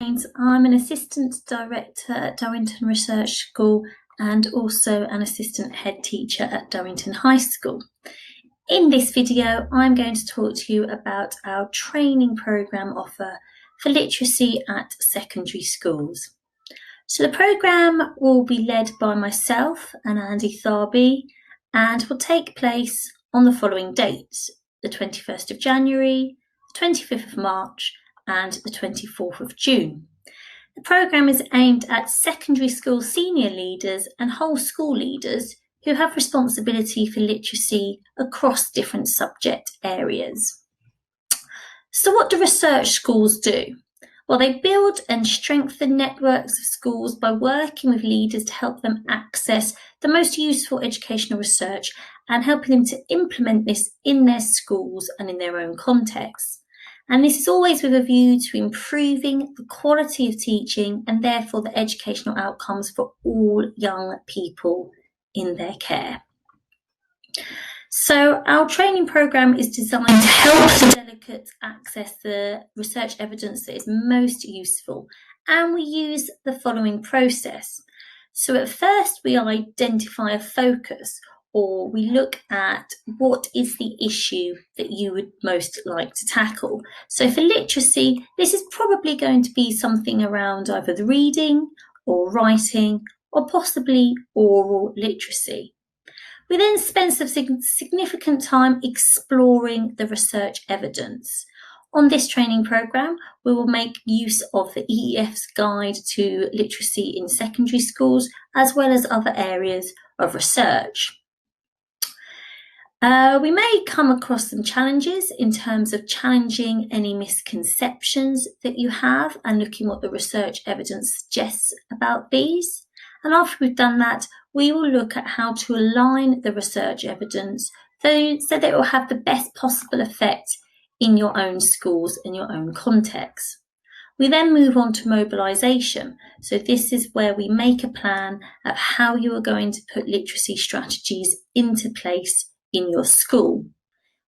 I'm an assistant director at Durrington Research School and also an assistant head teacher at Durrington High School. In this video, I'm going to talk to you about our training programme offer for literacy at secondary schools. So the programme will be led by myself and Andy Tharby and will take place on the following dates: the 21st of January, the 25th of March and the 24th of June. The programme is aimed at secondary school senior leaders and whole school leaders who have responsibility for literacy across different subject areas. So what do research schools do? Well, they build and strengthen networks of schools by working with leaders to help them access the most useful educational research and helping them to implement this in their schools and in their own contexts. And this is always with a view to improving the quality of teaching and therefore the educational outcomes for all young people in their care. So our training programme is designed to help the delegates access the research evidence that is most useful, and we use the following process. So at first we identify a focus, or we look at what is the issue that you would most like to tackle. So for literacy, this is probably going to be something around either the reading or writing or possibly oral literacy. We then spend some significant time exploring the research evidence. On this training programme, we will make use of the EEF's Guide to Literacy in Secondary Schools, as well as other areas of research. We may come across some challenges in terms of challenging any misconceptions that you have and looking what the research evidence suggests about these. And after we've done that, we will look at how to align the research evidence so that it will have the best possible effect in your own schools and your own context. We then move on to mobilisation. So this is where we make a plan of how you are going to put literacy strategies into place in your school.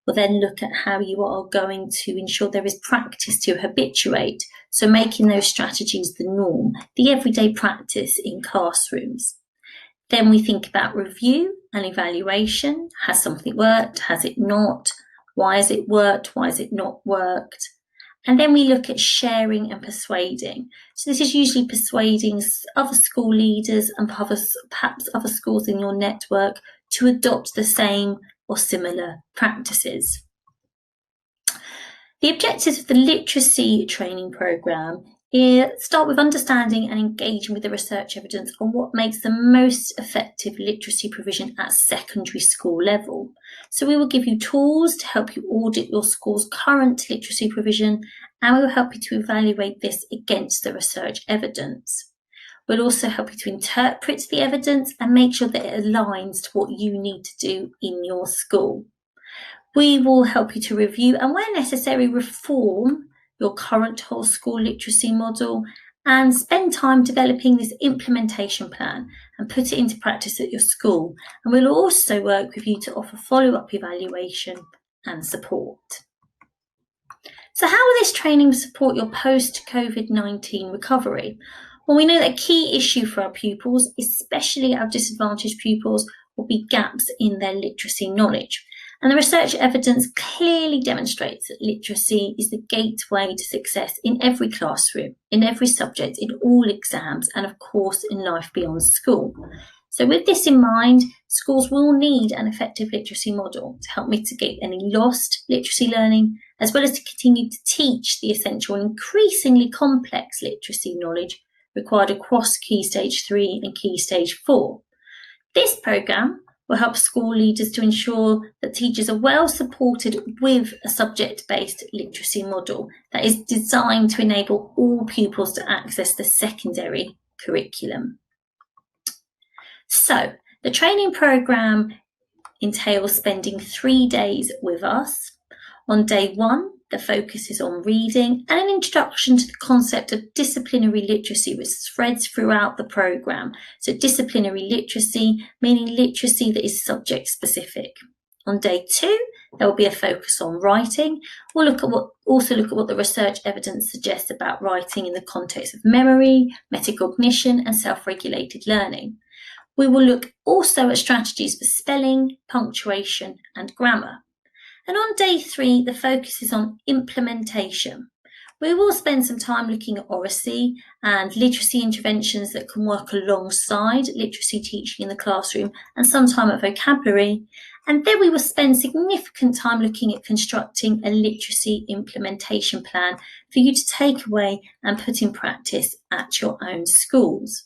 We'll then look at how you are going to ensure there is practice to habituate, so making those strategies the norm, the everyday practice in classrooms. Then we think about review and evaluation. Has something worked? Has it not? Why has it worked? Why has it not worked? And then we look at sharing and persuading. So this is usually persuading other school leaders and perhaps other schools in your network to adopt the same or similar practices. The objectives of the literacy training programme start with understanding and engaging with the research evidence on what makes the most effective literacy provision at secondary school level. So we will give you tools to help you audit your school's current literacy provision, and we will help you to evaluate this against the research evidence. We'll also help you to interpret the evidence and make sure that it aligns to what you need to do in your school. We will help you to review and, where necessary, reform your current whole school literacy model and spend time developing this implementation plan and put it into practice at your school. And we'll also work with you to offer follow-up evaluation and support. So how will this training support your post-COVID-19 recovery? Well, we know that a key issue for our pupils, especially our disadvantaged pupils, will be gaps in their literacy knowledge. And the research evidence clearly demonstrates that literacy is the gateway to success in every classroom, in every subject, in all exams, and of course in life beyond school. So with this in mind, schools will need an effective literacy model to help mitigate any lost literacy learning, as well as to continue to teach the essential and increasingly complex literacy knowledge required across Key Stage 3 and Key Stage 4. This programme will help school leaders to ensure that teachers are well supported with a subject-based literacy model that is designed to enable all pupils to access the secondary curriculum. So, the training programme entails spending 3 days with us. On day 1, the focus is on reading and an introduction to the concept of disciplinary literacy, which threads throughout the programme. So disciplinary literacy, meaning literacy that is subject specific. On day 2, there will be a focus on writing. We'll also look at what the research evidence suggests about writing in the context of memory, metacognition, and self-regulated learning. We will look also at strategies for spelling, punctuation, and grammar. And on day 3, the focus is on implementation. We will spend some time looking at oracy and literacy interventions that can work alongside literacy teaching in the classroom, and some time at vocabulary. And then we will spend significant time looking at constructing a literacy implementation plan for you to take away and put in practice at your own schools.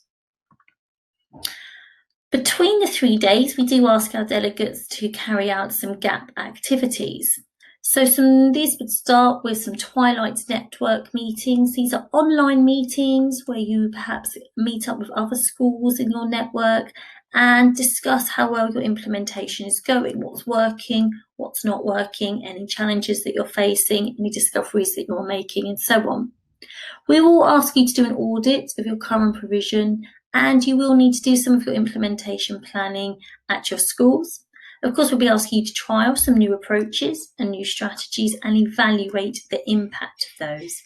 Between the 3 days, we do ask our delegates to carry out some gap activities. So these would start with some Twilight Network meetings. These are online meetings where you perhaps meet up with other schools in your network and discuss how well your implementation is going, what's working, what's not working, any challenges that you're facing, any discoveries that you're making, and so on. We will ask you to do an audit of your current provision, and you will need to do some of your implementation planning at your schools. Of course, we'll be asking you to trial some new approaches and new strategies and evaluate the impact of those.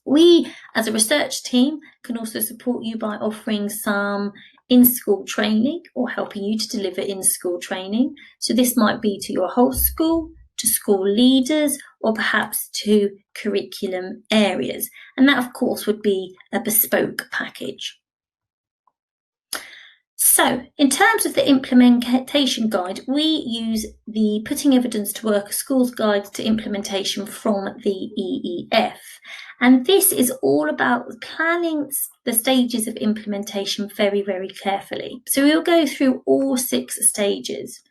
We, as a research team, can also support you by offering some in-school training or helping you to deliver in-school training. So this might be to your whole school, to school leaders, or perhaps to curriculum areas. And that, of course, would be a bespoke package. So, in terms of the implementation guide, we use the Putting Evidence to Work, a School's Guide to Implementation from the EEF. And this is all about planning the stages of implementation very, very carefully. So we'll go through all 6 stages: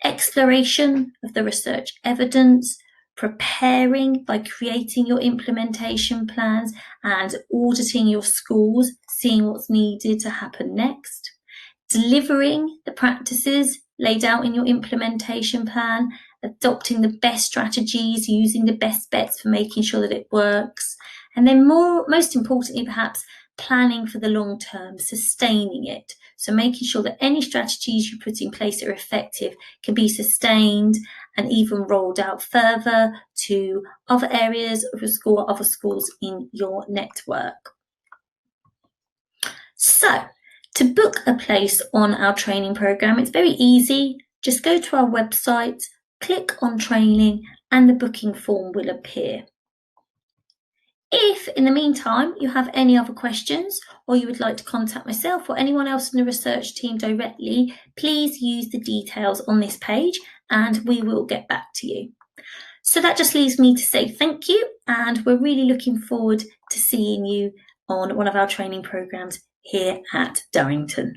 exploration of the research evidence, preparing by creating your implementation plans and auditing your schools, seeing what's needed to happen next, delivering the practices laid out in your implementation plan, adopting the best strategies, using the best bets for making sure that it works, and then most importantly perhaps, planning for the long term, sustaining it. So making sure that any strategies you put in place that are effective can be sustained and even rolled out further to other areas of your school or other schools in your network. So, to book a place on our training programme, it's very easy. Just go to our website, click on training, and the booking form will appear. If, in the meantime, you have any other questions or you would like to contact myself or anyone else in the research team directly, please use the details on this page and we will get back to you. So that just leaves me to say thank you, and we're really looking forward to seeing you on one of our training programmes here at Durrington.